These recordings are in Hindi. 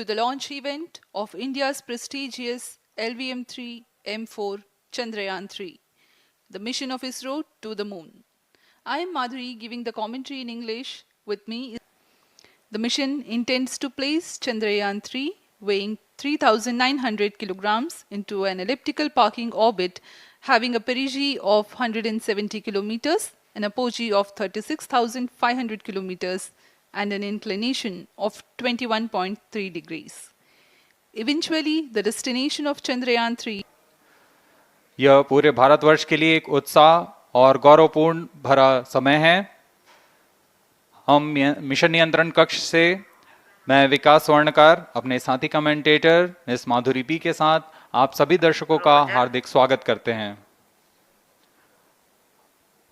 to the launch event of India's prestigious LVM-3 M4 Chandrayaan-3, the mission of ISRO to the moon. I am Madhuri giving the commentary in English. With me, the mission intends to place Chandrayaan-3, weighing 3,900 kilograms, into an elliptical parking orbit having a perigee of 170 kilometers, an apogee of 36,500 kilometers, and an inclination of 21.3 degrees. Eventually, the destination of Chandrayaan-3 यह पूरे भारतवर्ष के लिए एक उत्साह और गौरवपूर्ण भरा समय है। हम मिशन नियंत्रण कक्ष से मैं विकास स्वर्णकार अपने साथी कमेंटेटर मिस माधुरी पी के साथ आप सभी दर्शकों का हार्दिक स्वागत करते हैं।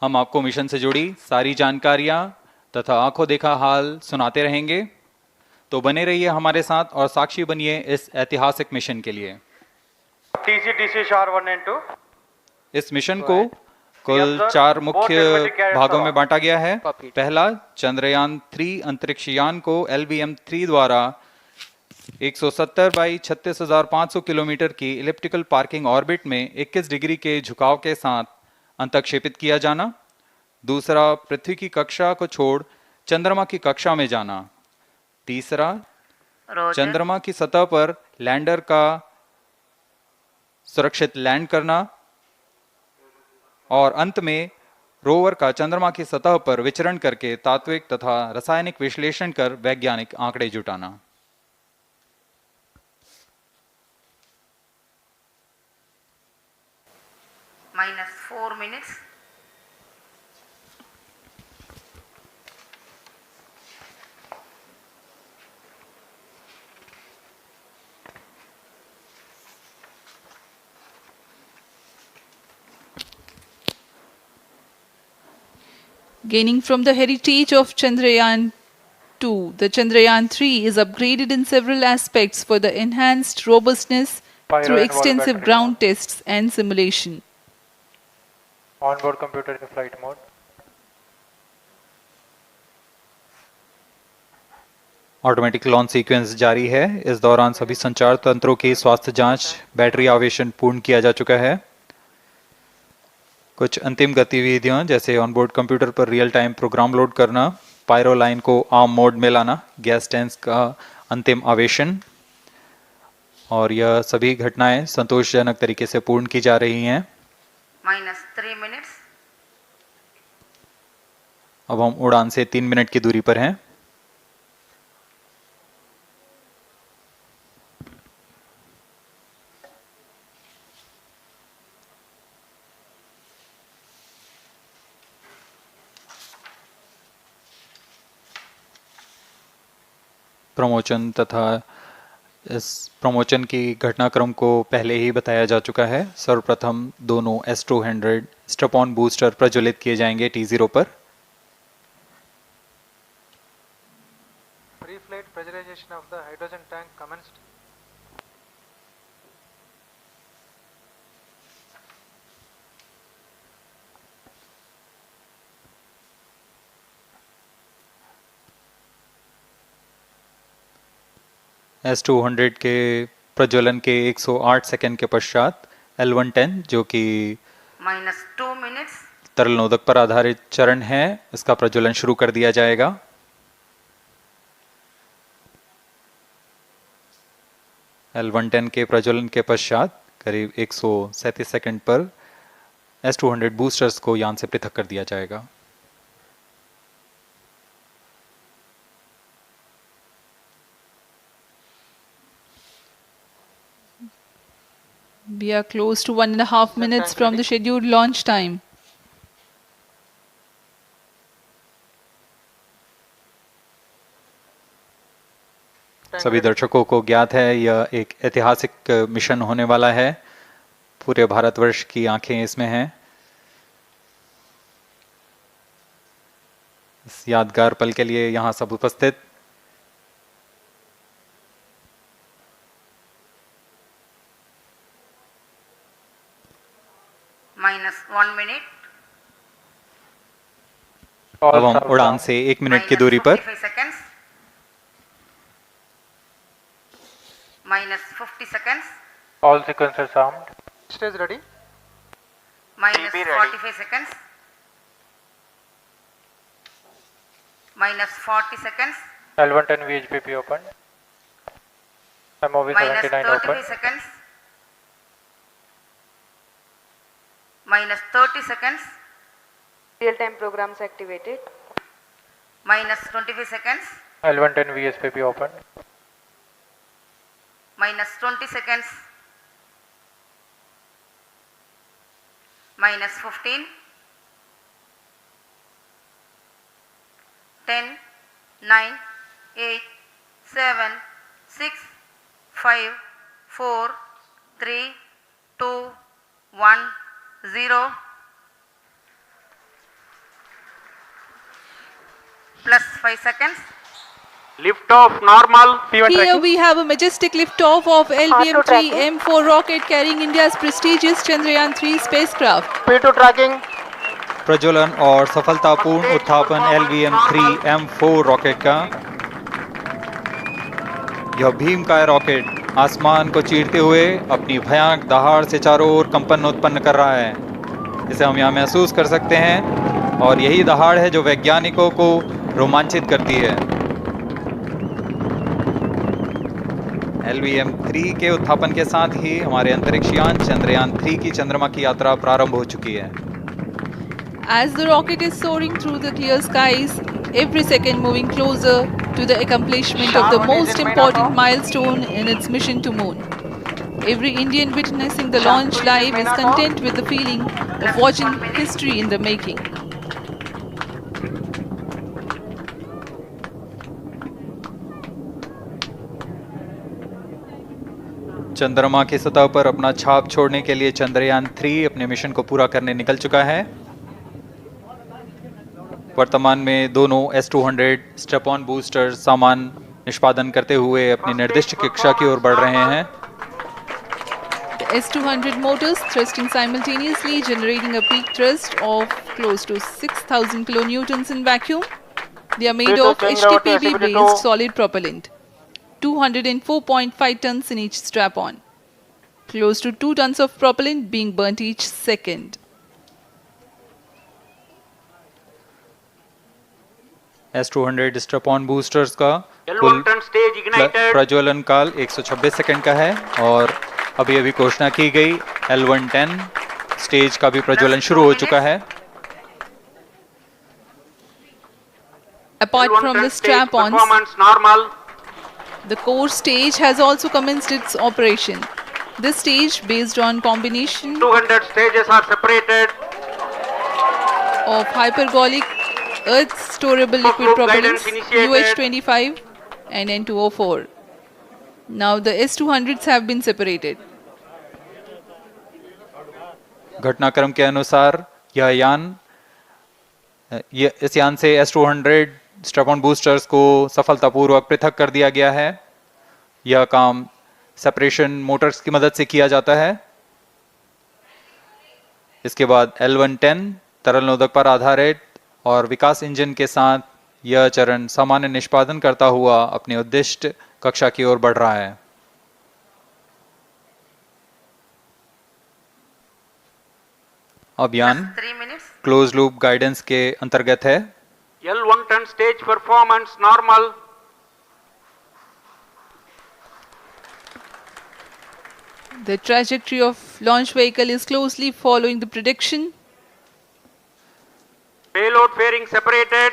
हम आपको मिशन से जुड़ी सारी जानकारियां तथा आंखों देखा हाल सुनाते रहेंगे, तो बने रहिए हमारे साथ और साक्षी बनिए इस ऐतिहासिक मिशन के लिए। TC Shar 1 and 2। इस मिशन को कुल 4 मुख्य भागों में बांटा गया है। पहला, चंद्रयान 3 अंतरिक्ष यान को LVM-3 द्वारा 170 बाई 36,500 किलोमीटर की इलिप्टिकल पार्किंग ऑर्बिट में 21 डिग्री के झुकाव के साथ अंतक्षेपित किया जाना। दूसरा, पृथ्वी की कक्षा को छोड़ चंद्रमा की कक्षा में जाना। तीसरा, चंद्रमा की सतह पर लैंडर का सुरक्षित लैंड करना। और अंत में रोवर का चंद्रमा की सतह पर विचरण करके तात्विक तथा रासायनिक विश्लेषण कर वैज्ञानिक आंकड़े जुटाना। -4 minutes। Gaining from the heritage of Chandrayaan-2, the Chandrayaan-3 is upgraded in several aspects for the enhanced robustness through extensive ground tests and simulation. Onboard computer in flight mode। Automatic launch sequence जारी है। इस दौरान सभी संचार तंत्रों की स्वास्थ्य जांच, बैटरी आवेशन पूर्ण किया जा चुका है। कुछ अंतिम गतिविधियां जैसे ऑनबोर्ड कंप्यूटर पर रियल टाइम प्रोग्राम लोड करना, पायरो लाइन को आर्म मोड में लाना, गैस टैंक का अंतिम आवेशन, और यह सभी घटनाएं संतोषजनक तरीके से पूर्ण की जा रही हैं। -3 minutes। अब हम उड़ान से 3 मिनट की दूरी पर हैं। प्रमोशन तथा इस प्रमोशन की घटनाक्रम को पहले ही बताया जा चुका है। सर्वप्रथम दोनों S200 स्ट्रैप-ऑन बूस्टर प्रज्वलित किए जाएंगे T0 पर। Pre-flight pressurization of the hydrogen tank commenced। S200 के प्रज्वलन के 108 सेकंड के पश्चात L110 जो कि -2 minutes। तरल नोदक पर आधारित चरण है, इसका प्रज्वलन शुरू कर दिया जाएगा। L110 के प्रज्वलन के पश्चात करीब 137 सेकंड पर S200 बूस्टर्स को यान से पृथक कर दिया जाएगा। We are close to 1.5 minutes from the scheduled launch time. सभी दर्शकों को ज्ञात है यह एक ऐतिहासिक मिशन होने वाला है। पूरे भारतवर्ष की आंखें इसमें हैं। इस यादगार पल के लिए यहाँ सब उपस्थित -1 minute। अब हम उड़ान से 1 मिनट की दूरी पर -45 seconds। minus 50 seconds, All sequences armed. Stage ready. minus be ready. 45 seconds, minus 40 seconds, L110 VHPP open. MOV minus 79 35 open. seconds, minus 30 seconds, Real-time programs activated. minus 25 seconds, L110 VSPP open. minus 20 seconds, minus 15, 10, 9, 8, 7, 6, 5, 4, 3, 2, 1, 0. Plus 5 seconds. Lift off normal. Here we have a majestic liftoff of LVM-3 M4 rocket carrying India's prestigious Chandrayaan-3 spacecraft. P2 tracking. प्रज्वलन और सफलतापूर्ण उत्थापन LVM-3 M4 रॉकेट का। यह भीमकाय रॉकेट आसमान को चीरते हुए अपनी भयानक दहाड़ से चारों ओर कंपन उत्पन्न कर रहा है। इसे हम यहाँ महसूस कर सकते हैं और यही दहाड़ है जो वैज्ञानिकों को रोमांचित करती है। LVM-3 के उत्थापन के साथ ही हमारे अंतरिक्ष यान चंद्रयान-3 की चंद्रमा की यात्रा प्रारंभ हो चुकी है। As the rocket is soaring through the clear skies, every second moving closer to the accomplishment of the most important milestone in its mission to moon. Every Indian witnessing the launch live is content with the feeling of watching history in the making. चंद्रमा की सतह पर अपना छाप छोड़ने के लिए चंद्रयान-3 अपने मिशन को पूरा करने निकल चुका है। वर्तमान में दोनों S-200 स्टेप ऑन बूस्टर सामान निष्पादन करते हुए अपनी निर्दिष्ट कक्षा की ओर बढ़ रहे हैं। The S-200 motors thrusting simultaneously, generating a peak thrust of close to 6,000 kilonewtons in vacuum. They are made of HTPB-based solid propellant. 204.5 tons in each strap-on. Close to 2 tons of propellant being burnt each second. S-200 step on boosters का L1 कुल turn stage ignited. प्रज्वलन काल 126 सेकंड का है और अभी अभी घोषणा की गई L110 स्टेज का भी प्रज्वलन शुरू हो चुका है। Apart L1 from turn the stage strap-ons, performance normal. the core stage has also commenced its operation. This stage, based on combination 200 stages are separated. of hypergolic earth storable liquid Group propellants guidance initiated. UH-25 and N2O4. Now the S-200s have been separated. घटनाक्रम के अनुसार इस यान से S-200 स्टेप ऑन बूस्टर्स को सफलतापूर्वक पृथक कर दिया गया है। यह काम सेपरेशन मोटर्स की मदद से किया जाता है। इसके बाद L110 तरल नोदक पर आधारित और विकास इंजन के साथ यह चरण सामान्य निष्पादन करता हुआ अपनी उद्दिष्ट कक्षा की ओर बढ़ रहा है। अभियान 3 minutes. क्लोज लूप गाइडेंस के अंतर्गत है। L1 turn stage performance normal. The trajectory of launch vehicle is closely following the prediction. Payload fairing separated.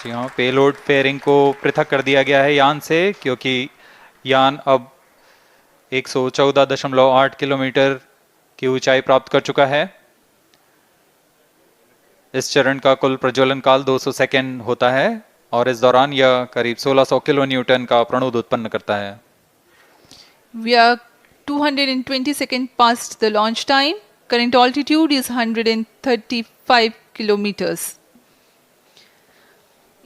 जी हाँ, पेलोड फेयरिंग को पृथक कर दिया गया है यान से, क्योंकि यान अब 114.8 किलोमीटर की ऊंचाई प्राप्त कर चुका है। इस चरण का कुल प्रज्वलन काल 200 सेकेंड होता है और इस दौरान यह करीब 1600 किलो न्यूटन का प्रणुद उत्पन्न करता है। We are 220 seconds past the launch time. Current altitude is 135 kilometers.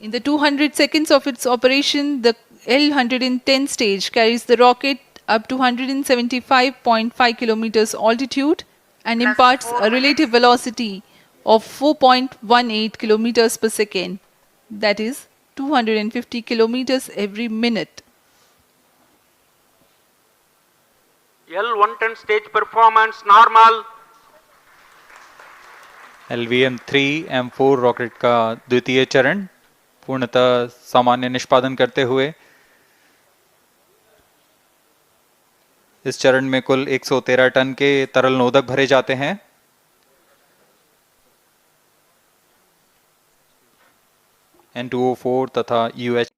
In the 200 seconds of its operation, the L110 stage carries the rocket up to 175.5 kilometers altitude and imparts a relative velocity of 4.18 kilometers per second, that is 250 kilometers every minute. L110 stage performance normal. LVM-3 M4 rocket का द्वितीय चरण पूर्णतः सामान्य निष्पादन करते हुए इस चरण में कुल 113 टन के तरल नोदक भरे जाते हैं। N2O4 तथा UH